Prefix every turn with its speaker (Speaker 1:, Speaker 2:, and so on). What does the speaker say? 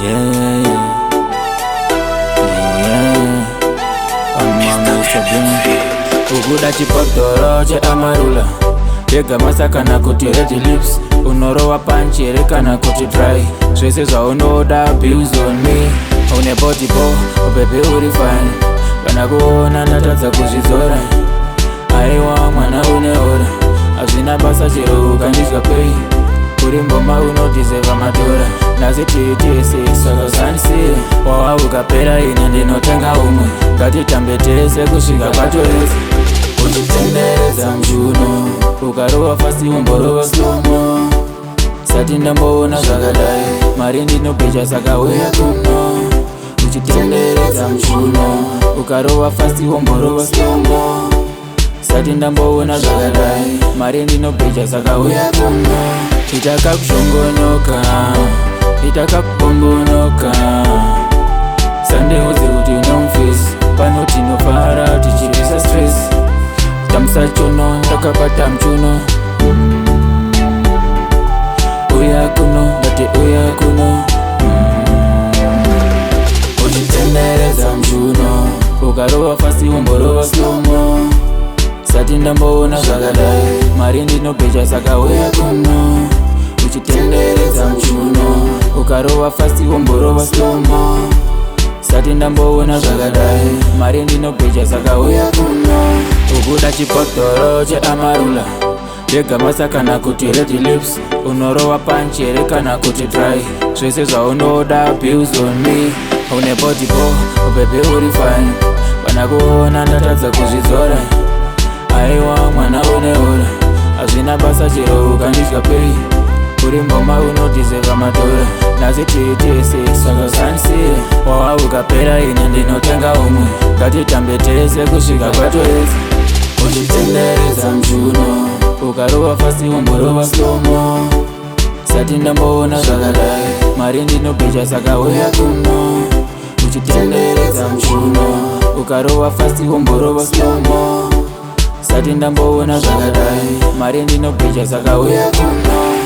Speaker 1: Yeah, yeah. Ukuda chipotoro che amarula Yega masaka na kuti red lips Unorowa panchi reka na kuti dry Zvese zvaunoda bills on me Une body po, baby uri fine Kana kuona ndatadza kuzvizora Aiwa mwana une ora Hazvina basa chero ukandidya pay Uri mboma unodeserva madhora Nasi tiitise saka usanisire Wawa ukapera ine ndinotenga umwe Ngatitambe tese kusvika kwatorese Uchitendereza mjuno Ukarova fasti umborova slomo Sati ndamboona zvakadai Mari ndinobheja saka uya kuno Uchitendereza mjuno Ukarova fasti umborova slomo Sati ndamboona zvakadai Mari ndinobheja saka uya kuno Itakakushongonoka Itakakupombonoka Sunday uzi kuti unomfisi Pano tinofara tichirisa stress Tamsa chono ndakabata mchuno Uya kuno ngati uya kuno Uchitendereza mchuno Ukarova fasti umborova slomo Sati ndamboona zvakadai Mari ndinobheja saka uya kuno Uchitendereza mchuno Ukarova fasti umborova slomo Sati ndamboona zvakadai Mari ndinobheja saka uya kuno Ukuda chipotoro che amarula Yega masaka na kuti red lips Unorowa panchi reka na kuti dry Zvese zvaunoda bills on me Une body po, baby uri fine Kana kuona ndatadza kuzvizora Aiwa mwana une ora Hazvina basa chero ukandidya pay Uri mboma unodeserva madhora Nasi tiitise saka usanisire Wawa ukapera ine ndinotenga umwe Ngatitambe tese kusvika kwatorese Uchitendereza mjuno Ukarova fasti umborova slomo Sati ndamboona zvakadai Mari ndinobheja saka uya kuno Uchitendereza mjuno Ukarova fasti umborova slomo Sati ndamboona zvakadai Mari ndinobheja saka uya kuno